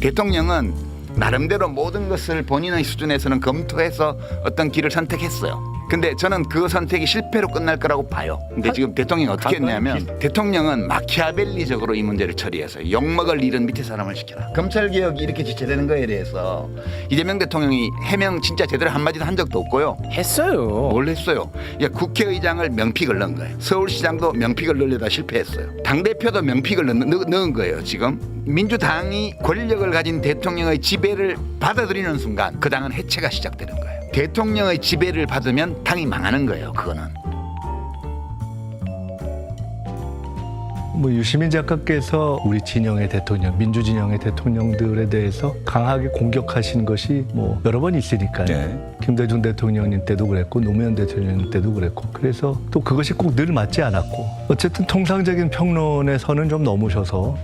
대통령은 나름대로 모든 것을 본인의 수준에서는 검토해서 어떤 길을 선택했어요. 근데 저는 그 선택이 실패로 끝날 거라고 봐요. 근데 지금 대통령이 어떻게 했냐면 대통령은 마키아벨리적으로 이 문제를 처리해서 욕먹을 일은 밑에 사람을 시켜라. 검찰개혁이 이렇게 지체되는 거에 대해서 이재명 대통령이 해명 진짜 제대로 한마디도 한 적도 없고요. 했어요. 뭘 했어요? 국회의장을 명픽을 넣은 거예요. 서울시장도 명픽을 넣으려다 실패했어요. 당대표도 명픽을 넣은 거예요. 지금 민주당이 권력을 가진 대통령의 지배를 받아들이는 순간 그 당은 해체가 시작되는 거예요. 대통령의 지배를 받으면 당이 망하는 거예요. 그거는. 뭐 유시민 작가께서 우리 진영의 대통령, 민주진영의 대통령들에 대해서 강하게 공격하신 것이 뭐 여러 번 있으니까요. 네. 김대중 대통령님 때도 그랬고 노무현 대통령 때도 그랬고 그래서 또 그것이 꼭 늘 맞지 않았고 어쨌든 통상적인 평론의 선은 좀 넘으셔서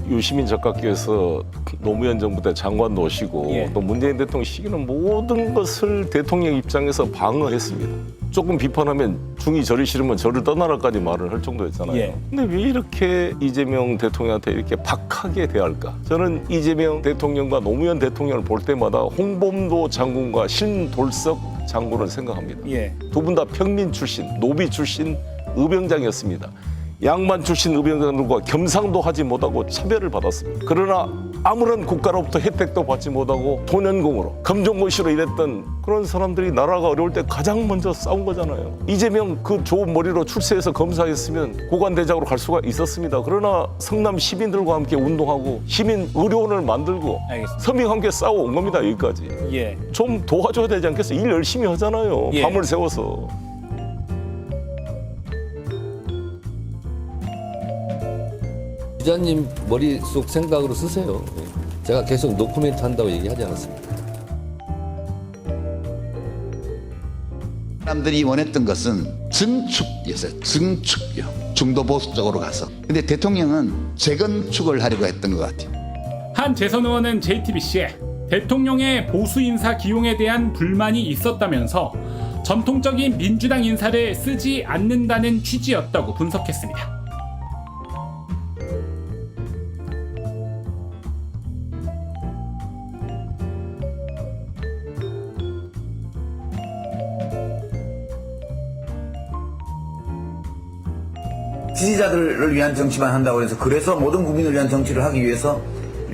유시민 작가께서 노무현 정부 때 장관 놓으시고 또 문재인 대통령 시기는 모든 것을 대통령 입장에서 방어했습니다. 조금 비판하면 중이 저리 싫으면 저를 떠나라까지 말을 할 정도였잖아요. 근데 왜 이렇게 이재명 대통령한테 이렇게 박하게 대할까? 저는 이재명 대통령과 노무현 대통령을 볼 때마다 홍범도 장군과 신돌석 장군을 생각합니다. 두 분 다 평민 출신, 노비 출신 의병장이었습니다. 양반 출신 의병장들과 겸상도 하지 못하고 차별을 받았습니다. 그러나 아무런 국가로부터 혜택도 받지 못하고 돈연공으로 검정고시로 일했던 그런 사람들이 나라가 어려울 때 가장 먼저 싸운 거잖아요. 이재명 그 좋은 머리로 출세해서 검사했으면 고관대장으로 갈 수가 있었습니다. 그러나 성남 시민들과 함께 운동하고 시민 의료원을 만들고 서민과 함께 싸워온 겁니다. 여기까지. 좀 도와줘야 되지 않겠어요? 일 열심히 하잖아요. 밤을 새워서. 기자님 머릿속 생각으로 쓰세요. 제가 계속 노코멘트 한다고 얘기하지 않았습니다. 사람들이 원했던 것은 증축이었어요. 증축이요. 중도 보수 쪽으로 가서. 근데 대통령은 재건축을 하려고 했던 것 같아요. 한 재선 의원은 JTBC에 대통령의 보수 인사 기용에 대한 불만이 있었다면서 전통적인 민주당 인사를 쓰지 않는다는 취지였다고 분석했습니다. 지지자들을 위한 정치만 한다고 해서 그래서 모든 국민을 위한 정치를 하기 위해서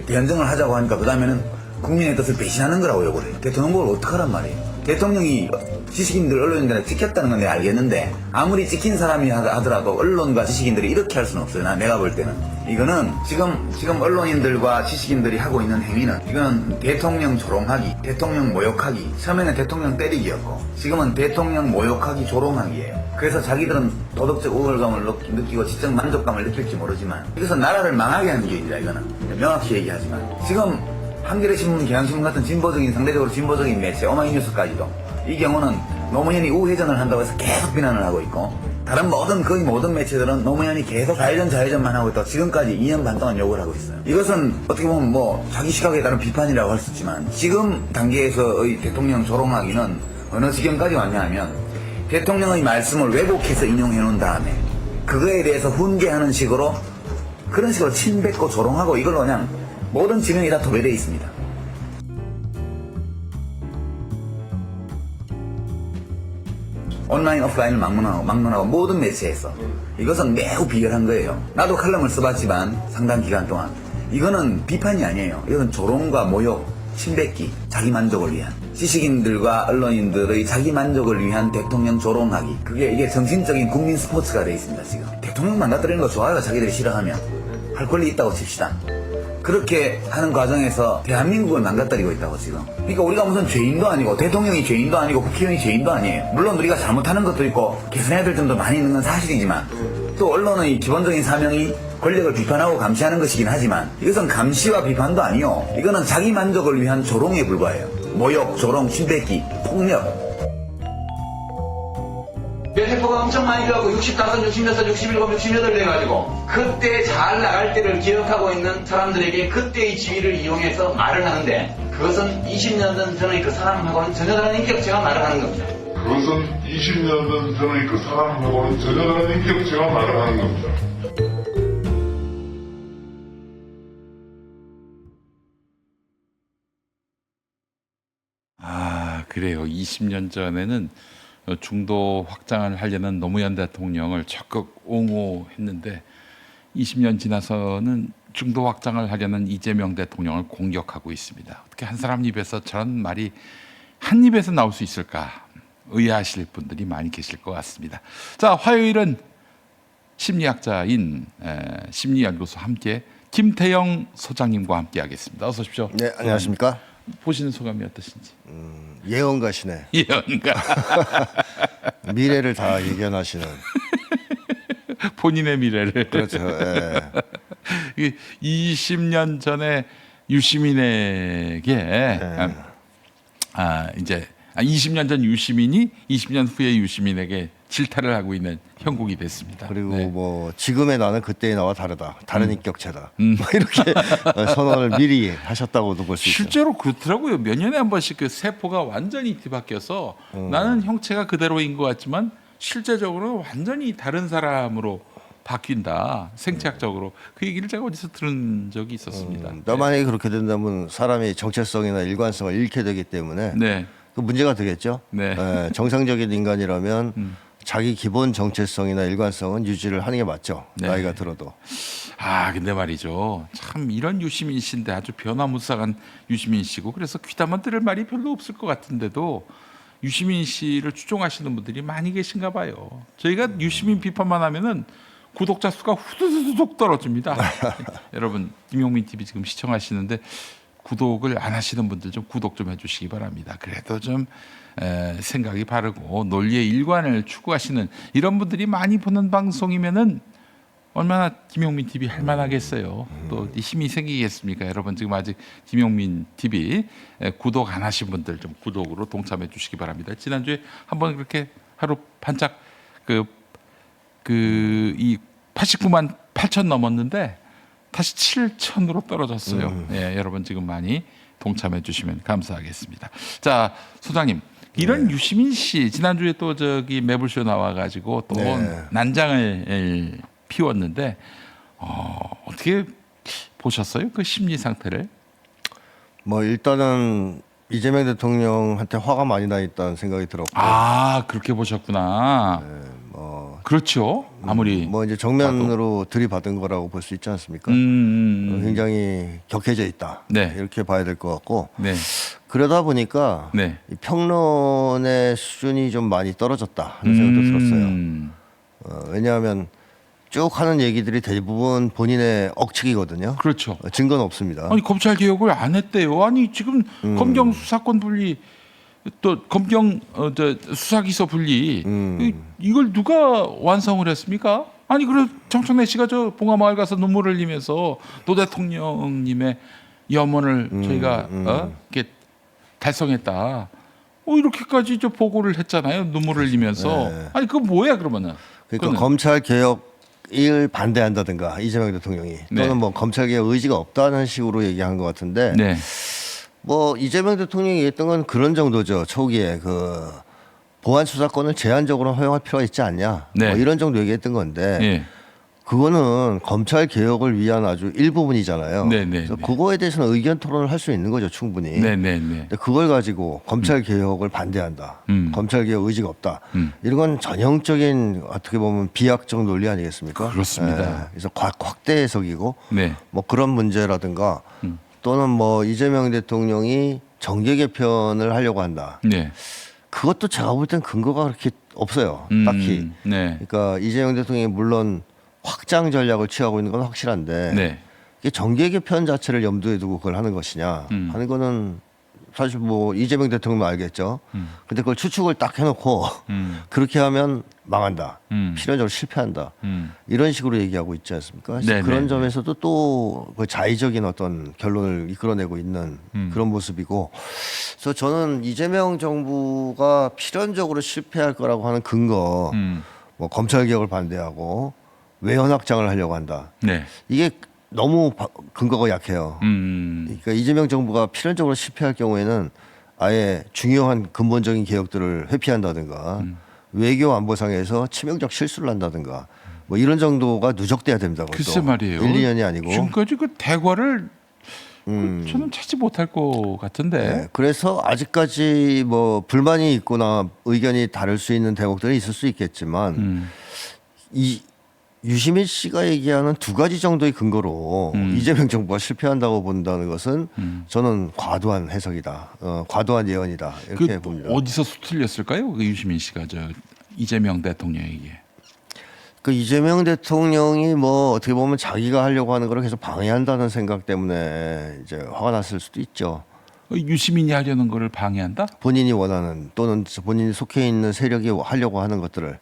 대연정을 하자고 하니까 그 다음에는 국민의 뜻을 배신하는 거라고 요구를 해요. 대통령을 어떡하란 말이에요. 대통령이 지식인들, 언론인들한테 찍혔다는 건 내가 알겠는데 아무리 찍힌 사람이 하더라도 언론과 지식인들이 이렇게 할 수는 없어요. 내가 볼 때는. 이거는 지금 언론인들과 지식인들이 하고 있는 행위는 이거는 대통령 조롱하기, 대통령 모욕하기, 처음에는 대통령 때리기였고 지금은 대통령 모욕하기, 조롱하기예요. 그래서 자기들은 도덕적 우월감을 느끼고 지적 만족감을 느낄지 모르지만 이것은 나라를 망하게 하는 길이다. 이거는 명확히 얘기하지만 지금 한겨레 신문, 경향신문 같은 진보적인 상대적으로 진보적인 매체, 오마이뉴스까지도 이 경우는 노무현이 우회전을 한다고 해서 계속 비난을 하고 있고 다른 거의 모든 매체들은 노무현이 계속 좌회전만 하고 있다고 지금까지 2년 반 동안 욕을 하고 있어요. 이것은 어떻게 보면 뭐 자기 시각에 따른 비판이라고 할 수 있지만 지금 단계에서의 대통령 조롱하기는 어느 지경까지 왔냐 하면 대통령의 말씀을 왜곡해서 인용해 놓은 다음에 그거에 대해서 훈계하는 식으로 그런 식으로 침뱉고 조롱하고 이걸로 그냥 모든 지명이 다 도배되어 있습니다. 온라인, 오프라인을 막론하고 모든 매체에서 이것은 매우 비열한 거예요. 나도 칼럼을 써봤지만 상당 기간 동안 이거는 비판이 아니에요. 이건 조롱과 모욕, 침뱉기, 자기 만족을 위한 지식인들과 언론인들의 자기 만족을 위한 대통령 조롱하기 이게 정신적인 국민 스포츠가 되어 있습니다. 지금 대통령 망가뜨리는 거 좋아요. 자기들이 싫어하면 할 권리 있다고 칩시다. 그렇게 하는 과정에서 대한민국을 망가뜨리고 있다고 지금. 그러니까 우리가 무슨 죄인도 아니고 대통령이 죄인도 아니고 국회의원이 죄인도 아니에요. 물론 우리가 잘못하는 것도 있고 개선해야 될 점도 많이 있는 건 사실이지만 또 언론의 기본적인 사명이 권력을 비판하고 감시하는 것이긴 하지만 이것은 감시와 비판도 아니요. 이거는 자기 만족을 위한 조롱에 불과해요. 모욕, 조롱, 침뱉기, 폭력. 면세포가 엄청 많이 들어가고 65, 66, 67, 68 돼가지고 그때 잘 나갈 때를 기억하고 있는 사람들에게 그때의 지위를 이용해서 말을 하는데 그것은 20년 전의 그 사람하고는 전혀 다른 인격체가 말을 하는 겁니다. 그것은 20년 전의 그 사람하고는 전혀 다른 인격체가 말을 하는 겁니다. 그래요. 20년 전에는 중도 확장을 하려는 노무현 대통령을 적극 옹호했는데 20년 지나서는 중도 확장을 하려는 이재명 대통령을 공격하고 있습니다. 어떻게 한 사람 입에서 저런 말이 한 입에서 나올 수 있을까 의아하실 분들이 많이 계실 것 같습니다. 자, 화요일은 심리학자인 심리연구소 함께 김태영 소장님과 함께하겠습니다. 어서 오십시오. 네, 안녕하십니까? 보시는 소감이 어떠신지? 예언가시네. 예언가. 미래를 다 예견하시는. 본인의 미래를. 그렇죠. 예. 이게 20년 전에 유시민에게 이제 20년 전 유시민이 20년 후에 유시민에게 질타를 하고 있는 형국이 됐습니다. 그리고 네. 뭐 지금의 나는 그때의 나와 다르다. 다른 인격체다. 뭐 이렇게 선언을 미리 하셨다고도 볼 수 있죠. 실제로 그렇더라고요. 몇 년에 한 번씩 그 세포가 완전히 뒤바뀌어서 나는 형체가 그대로인 것 같지만 실제적으로 완전히 다른 사람으로 바뀐다. 생체학적으로. 그 얘기를 제가 어디서 들은 적이 있었습니다. 만약에 그렇게 된다면 사람이 정체성이나 일관성을 잃게 되기 때문에 네. 그 문제가 되겠죠. 네. 예, 정상적인 인간이라면 자기 기본 정체성이나 일관성은 유지를 하는 게 맞죠. 네. 나이가 들어도. 근데 말이죠. 참 이런 유시민 씨인데 아주 변화무쌍한 유시민 씨고 그래서 귀담아 들을 말이 별로 없을 것 같은데도 유시민 씨를 추종하시는 분들이 많이 계신가 봐요. 저희가 유시민 비판만 하면은 구독자 수가 후두둑 떨어집니다. 여러분 김용민 TV 지금 시청하시는데 구독을 안 하시는 분들 좀 구독 좀 해주시기 바랍니다. 그래도 좀 생각이 바르고 논리의 일관을 추구하시는 이런 분들이 많이 보는 방송이면은 얼마나 김용민 TV 할 만하겠어요. 또 힘이 생기겠습니까? 여러분 지금 아직 김용민 TV 구독 안 하신 분들 좀 구독으로 동참해 주시기 바랍니다. 지난주에 한번 그렇게 하루 반짝 이 89만 8천 넘었는데 다시 7천으로 떨어졌어요. 예, 여러분 지금 많이 동참해 주시면 감사하겠습니다. 자, 소장님. 이런 유시민 씨 지난주에 또 저기 매불쇼 나와가지고 또 난장을 피웠는데 어떻게 보셨어요? 그 심리 상태를? 뭐 일단은 이재명 대통령한테 화가 많이 나 있다는 생각이 들었고. 그렇게 보셨구나. 그렇죠. 아무리 뭐 이제 정면으로 들이받은 거라고 볼 수 있지 않습니까? 굉장히 격해져 있다. 네. 이렇게 봐야 될 것 같고. 네. 그러다 보니까 네. 이 평론의 수준이 좀 많이 떨어졌다 하는 생각도 들었어요. 왜냐하면 쭉 하는 얘기들이 대부분 본인의 억측이거든요. 그렇죠. 증거는 없습니다. 아니 검찰 개혁을 안 했대요. 아니 지금 검경 수사권 분리 또 검경 수사기소 분리 이걸 누가 완성을 했습니까? 아니 그래 정청래 씨가 저 봉화마을 가서 눈물을 흘리면서 노 대통령님의 염원을 저희가 이렇게 달성했다. 이렇게까지 저 보고를 했잖아요. 눈물을 흘리면서. 네. 아니 그거 뭐야 그러면은? 그러니까 그거는. 검찰 개혁을 반대한다든가 이재명 대통령이 또는 뭐 검찰 개혁 의지가 없다는 식으로 얘기한 것 같은데. 네. 뭐 이재명 대통령이 얘기했던 건 그런 정도죠. 초기에 그 보안 수사권을 제한적으로 허용할 필요가 있지 않냐. 네. 뭐 이런 정도 얘기했던 건데 예. 그거는 검찰 개혁을 위한 아주 일부분이잖아요. 네, 네, 그래서 네. 그거에 대해서는 의견 토론을 할 수 있는 거죠, 충분히. 네네네. 근데 그걸 가지고 검찰 개혁을 반대한다. 검찰 개혁 의지가 없다. 이런 건 전형적인 어떻게 보면 비약적 논리 아니겠습니까? 그렇습니다. 그래서 확대 해석이고 네. 뭐 그런 문제라든가 또는 뭐 이재명 대통령이 정계 개편을 하려고 한다. 네. 그것도 제가 볼 땐 근거가 그렇게 없어요. 딱히. 네. 그러니까 이재명 대통령이 물론 확장 전략을 취하고 있는 건 확실한데 네. 이게 정계 개편 자체를 염두에 두고 그걸 하는 것이냐 하는 거는 사실 뭐 이재명 대통령은 알겠죠. 근데 그걸 추측을 딱 해놓고 그렇게 하면 망한다. 필연적으로 실패한다. 이런 식으로 얘기하고 있지 않습니까? 그래서 네, 그런 네, 점에서도 또 그 자의적인 어떤 결론을 이끌어내고 있는 그런 모습이고 그래서 저는 이재명 정부가 필연적으로 실패할 거라고 하는 근거 뭐 검찰 개혁을 반대하고 외연 확장을 하려고 한다. 네. 이게 너무 근거가 약해요. 그러니까 이재명 정부가 필연적으로 실패할 경우에는 아예 중요한 근본적인 개혁들을 회피한다든가 외교 안보상에서 치명적 실수를 한다든가 뭐 이런 정도가 누적돼야 됩니다. 그것도. 글쎄 말이에요. 1, 2년이 아니고. 지금까지 그 대과를 저는 찾지 못할 것 같은데. 네, 그래서 아직까지 뭐 불만이 있거나 의견이 다를 수 있는 대목들이 있을 수 있겠지만 이 유시민 씨가 얘기하는 두 가지 정도의 근거로 이재명 정부가 실패한다고 본다는 것은 저는 과도한 해석이다, 과도한 예언이다 이렇게 그 봅니다. 어디서 수틀렸을까요? 그 유시민 씨가 저 이재명 대통령에게. 그 이재명 대통령이 뭐 어떻게 보면 자기가 하려고 하는 걸 계속 방해한다는 생각 때문에 이제 화가 났을 수도 있죠. 유시민이 하려는 거를 방해한다? 본인이 원하는 또는 본인이 속해 있는 세력이 하려고 하는 것들을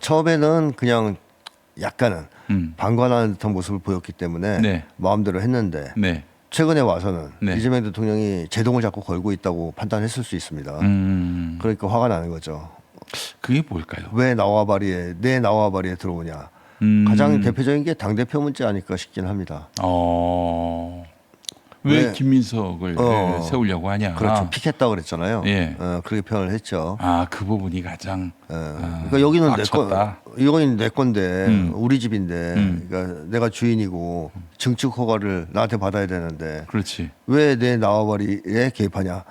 처음에는 그냥 약간은 방관하는 듯한 모습을 보였기 때문에 네. 마음대로 했는데 네. 최근에 와서는 네. 이재명 대통령이 제동을 자꾸 걸고 있다고 판단했을 수 있습니다. 그러니까 화가 나는 거죠. 그게 뭘까요? 왜 내 나와바리에 들어오냐. 가장 대표적인 게 당대표 문제 아닐까 싶긴 합니다. 왜 네. 김민석을 세우려고 하냐? 그렇죠. 픽했다고 그랬잖아요. 예. 그렇게 표현을 했죠. 그 부분이 가장 그러니까 여기는 빡쳤다. 이거는 내 건데 우리 집인데 그러니까 내가 주인이고 증축 허가를 나한테 받아야 되는데 그렇지. 왜 내 나와바리에 개입하냐.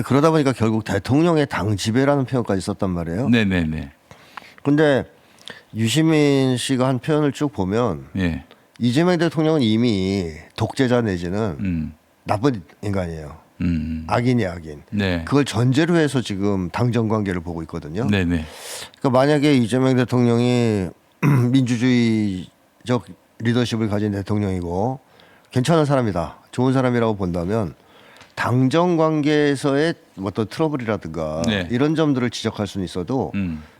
그러다 보니까 결국 대통령의 당 지배라는 표현까지 썼단 말이에요. 네네네. 근데 유시민 씨가 한 표현을 쭉 보면 예. 이재명 대통령은 이미 독재자 내지는 나쁜 인간이에요. 악인이 악인. 네. 그걸 전제로 해서 지금 당정 관계를 보고 있거든요. 네네. 그러니까 만약에 이재명 대통령이 민주주의적 리더십을 가진 대통령이고 괜찮은 사람이다, 좋은 사람이라고 본다면 당정 관계에서의 어떤 트러블이라든가 네. 이런 점들을 지적할 수는 있어도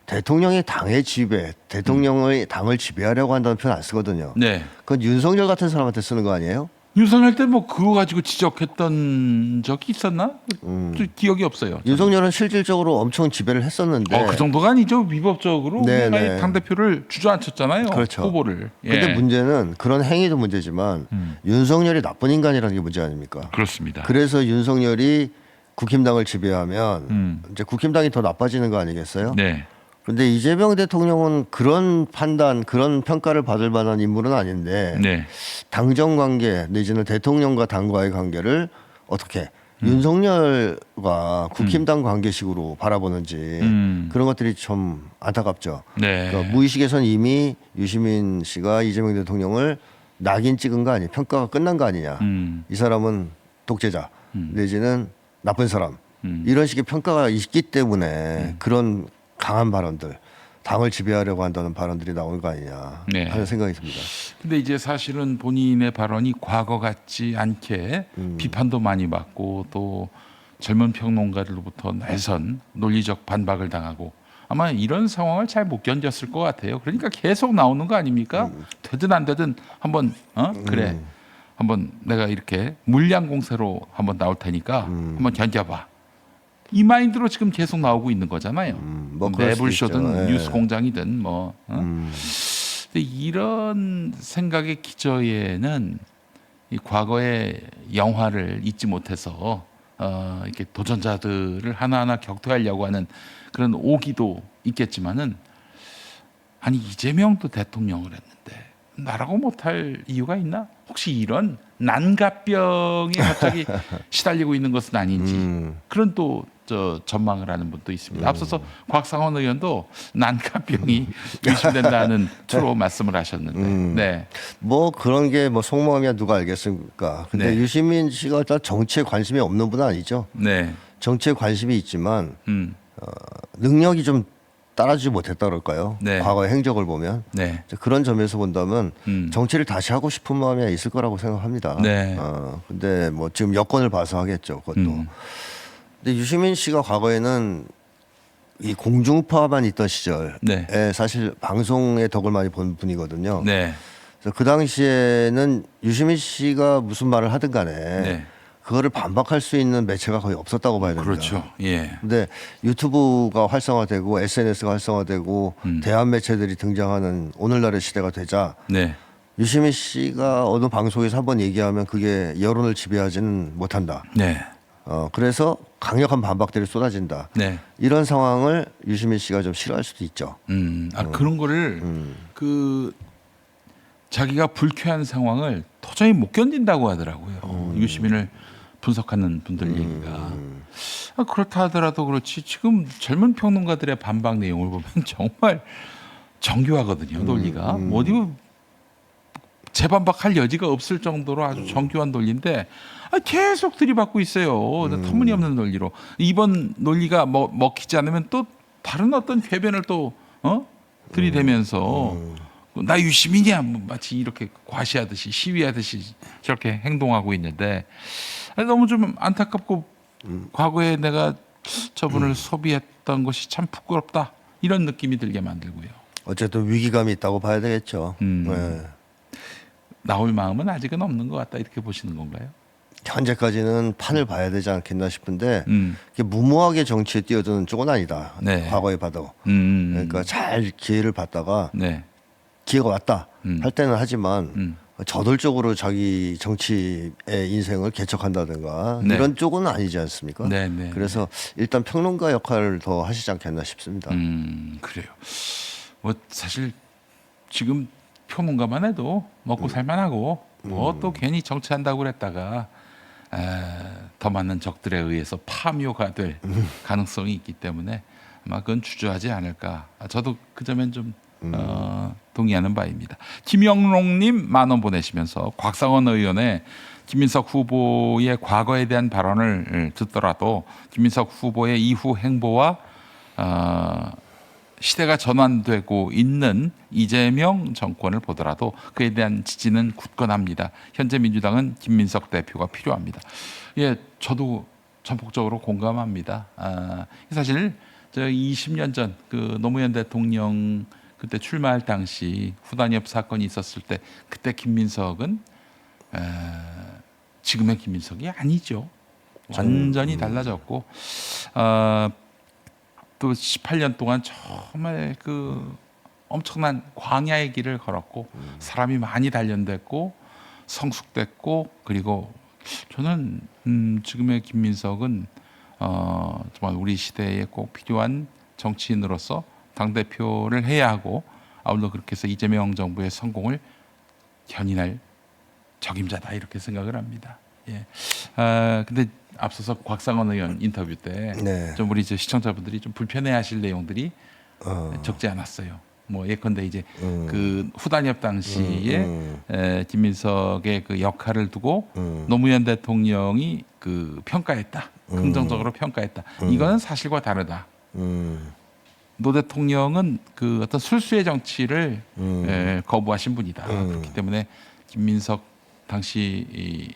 대통령이 당의 지배, 대통령의 당을 지배하려고 한다는 표현 안 쓰거든요. 네. 그건 윤석열 같은 사람한테 쓰는 거 아니에요? 윤석열 때 뭐 그거 가지고 지적했던 적이 있었나? 저 기억이 없어요. 윤석열은 실질적으로 엄청 지배를 했었는데 그 정도가 아니죠. 위법적으로 네, 네. 당 대표를 주저앉혔잖아요. 그렇죠. 후보를. 예. 근데 문제는 그런 행위도 문제지만 윤석열이 나쁜 인간이라는 게 문제 아닙니까? 그렇습니다. 그래서 윤석열이 국힘당을 지배하면 이제 국힘당이 더 나빠지는 거 아니겠어요? 네. 그런데 이재명 대통령은 그런 판단, 그런 평가를 받을 만한 인물은 아닌데 네. 당정 관계 내지는 대통령과 당과의 관계를 어떻게 윤석열과 국힘당 관계식으로 바라보는지 그런 것들이 좀 안타깝죠. 네. 그러니까 무의식에선 이미 유시민 씨가 이재명 대통령을 낙인 찍은 거 아니에요. 평가가 끝난 거 아니냐. 이 사람은 독재자 내지는 나쁜 사람 이런 식의 평가가 있기 때문에 그런 강한 발언들, 당을 지배하려고 한다는 발언들이 나오는 거 아니냐 네. 하는 생각이 듭니다. 근데 이제 사실은 본인의 발언이 과거 같지 않게 비판도 많이 받고 또 젊은 평론가들로부터 날선 논리적 반박을 당하고 아마 이런 상황을 잘 못 견뎠을 것 같아요. 그러니까 계속 나오는 거 아닙니까? 되든 안 되든 한번 그래 한번 내가 이렇게 물량 공세로 한번 나올 테니까 한번 견뎌봐. 이 마인드로 지금 계속 나오고 있는 거잖아요. 뭐 그럴 수도 있죠. 매불쇼든 예. 뉴스 공장이든 뭐. 근데 이런 생각의 기저에는 이 과거의 영화를 잊지 못해서 이렇게 도전자들을 하나하나 격퇴하려고 하는 그런 오기도 있겠지만은 아니 이재명도 대통령을 했는데 나라고 못할 이유가 있나? 혹시 이런 난가병에 갑자기 시달리고 있는 것은 아닌지 그런 또 전망을 하는 분도 있습니다. 앞서서 곽상원 의원도 난가병이 유심된다는 투로 말씀을 하셨는데, 네, 뭐 그런 게 뭐 속마음이야 누가 알겠습니까? 근데 네. 유시민 씨가 일단 정치에 관심이 없는 분은 아니죠. 네, 정치에 관심이 있지만 능력이 좀 따라주지 못했다 그럴까요? 네. 과거의 행적을 보면 네, 그런 점에서 본다면 정치를 다시 하고 싶은 마음이 있을 거라고 생각합니다. 네. 근데 뭐 지금 여건을 봐서 하겠죠. 그것도. 근데 유시민 씨가 과거에는 이 공중파만 있던 시절에 네. 사실 방송의 덕을 많이 본 분이거든요. 네, 그래서 그 당시에는 유시민 씨가 무슨 말을 하든 간에 네. 그거를 반박할 수 있는 매체가 거의 없었다고 봐야 됩니다. 그렇죠. 예, 근데 유튜브가 활성화되고 SNS가 활성화되고 대한 매체들이 등장하는 오늘날의 시대가 되자 네, 유시민 씨가 어느 방송에서 한번 얘기하면 그게 여론을 지배하지는 못한다. 네, 그래서 강력한 반박들이 쏟아진다. 네. 이런 상황을 유시민 씨가 좀 싫어할 수도 있죠. 그런 거를 그 자기가 불쾌한 상황을 도저히 못 견딘다고 하더라고요. 유시민을 분석하는 분들 얘기가. 그렇다 하더라도 그렇지 지금 젊은 평론가들의 반박 내용을 보면 정말 정교하거든요. 논리가. 어디 재반박할 여지가 없을 정도로 아주 정교한 논리인데 계속 들이받고 있어요. 터무니없는 논리로. 이번 논리가 먹히지 않으면 또 다른 어떤 궤변을 또 들이대면서 나 유시민이야 마치 이렇게 과시하듯이 시위하듯이 저렇게 행동하고 있는데 너무 좀 안타깝고 과거에 내가 저분을 소비했던 것이 참 부끄럽다 이런 느낌이 들게 만들고요. 어쨌든 위기감이 있다고 봐야 되겠죠. 네. 나올 마음은 아직은 없는 것 같다 이렇게 보시는 건가요? 현재까지는 판을 봐야 되지 않겠나 싶은데 이게 무모하게 정치에 뛰어드는 쪽은 아니다. 네. 과거에 봐도. 그러니까 잘 기회를 봤다가 네. 기회가 왔다 할 때는 하지만 저돌적으로 자기 정치의 인생을 개척한다든가 네. 이런 쪽은 아니지 않습니까? 네, 네, 그래서 일단 평론가 역할을 더 하시지 않겠나 싶습니다. 그래요. 뭐 사실 지금 평론가만 해도 먹고 살만하고 뭐 또 괜히 정치한다고 그랬다가 더 많은 적들에 의해서 파묘가 될 가능성이 있기 때문에 아마 그건 주저하지 않을까. 저도 그 점엔 좀 동의하는 바입니다. 김영롱님 10,000원 보내시면서 곽상원 의원의 김민석 후보의 과거에 대한 발언을 듣더라도 김민석 후보의 이후 행보와 시대가 전환되고 있는 이재명 정권을 보더라도 그에 대한 지지는 굳건합니다. 현재 민주당은 김민석 대표가 필요합니다. 예, 저도 전폭적으로 공감합니다. 사실 저 20년 전 그 노무현 대통령 그때 출마할 당시 후단협 사건이 있었을 때 그때 김민석은 지금의 김민석이 아니죠. 완전히 달라졌고 또 18년 동안 정말 그 엄청난 광야의 길을 걸었고 사람이 많이 단련됐고 성숙됐고 그리고 저는 지금의 김민석은 정말 우리 시대에 꼭 필요한 정치인으로서 당대표를 해야 하고 아울러 그렇게 해서 이재명 정부의 성공을 견인할 적임자다 이렇게 생각을 합니다. 예. 근데 앞서서 곽상원 의원 인터뷰 때 좀 네. 우리 이제 시청자분들이 좀 불편해하실 내용들이 적지 않았어요. 뭐 예컨대 이제 그 후단협 당시에 김민석의 그 역할을 두고 노무현 대통령이 그 평가했다, 긍정적으로 평가했다. 이거는 사실과 다르다. 노 대통령은 그 어떤 술수의 정치를 거부하신 분이다. 그렇기 때문에 김민석 당시 이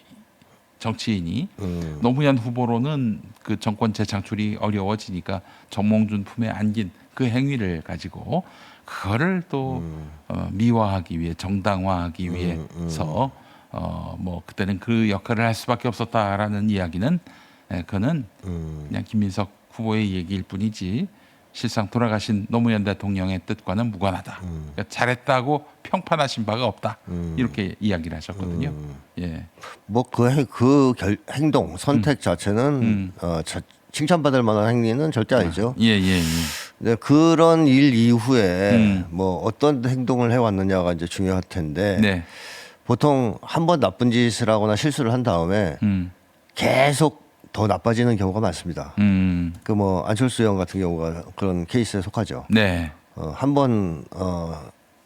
정치인이 노무현 후보로는 그 정권 재창출이 어려워지니까 정몽준 품에 안긴 그 행위를 가지고 그거를 또 미화하기 위해 정당화하기 위해서 뭐 그때는 그 역할을 할 수밖에 없었다라는 이야기는 그거는 그냥 김민석 후보의 얘기일 뿐이지 실상 돌아가신 노무현 대통령의 뜻과는 무관하다. 그러니까 잘했다고 평판하신 바가 없다. 이렇게 이야기를 하셨거든요. 예. 뭐 그 행동 선택 자체는 칭찬받을 만한 행위는 절대 아니죠. 예. 네, 그런 일 이후에 뭐 어떤 행동을 해왔느냐가 이제 중요할 텐데 네. 보통 한 번 나쁜 짓을 하거나 실수를 한 다음에 계속 더 나빠지는 경우가 많습니다. 그 뭐 안철수 의원 같은 경우가 그런 케이스에 속하죠. 네. 한번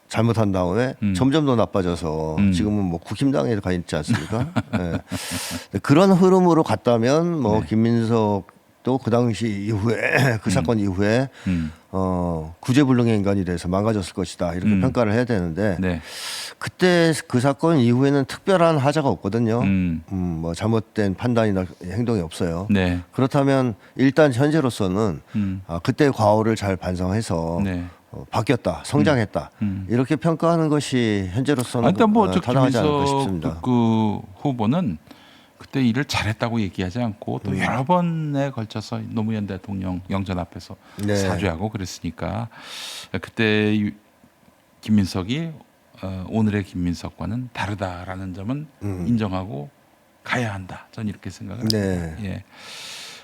잘못한 다음에 점점 더 나빠져서 지금은 뭐 국힘당에 가 있지 않습니까? 네. 그런 흐름으로 갔다면 뭐 김민석도 그 당시 이후에 그 사건 이후에 구제불능의 인간이 돼서 망가졌을 것이다 이렇게 평가를 해야 되는데 네. 그때 그 사건 이후에는 특별한 하자가 없거든요. 뭐 잘못된 판단이나 행동이 없어요. 네. 그렇다면 일단 현재로서는 그때 과오를 잘 반성해서 네. 바뀌었다, 성장했다 이렇게 평가하는 것이 현재로서는 일단 뭐 타당하지 않을까 김민석 싶습니다. 그 후보는 그때 일을 잘했다고 얘기하지 않고 또 여러 번에 걸쳐서 노무현 대통령 영전 앞에서 네. 사죄하고 그랬으니까 그때 김민석이 오늘의 김민석과는 다르다라는 점은 인정하고 가야 한다. 저는 이렇게 생각을 합니다. 네. 예.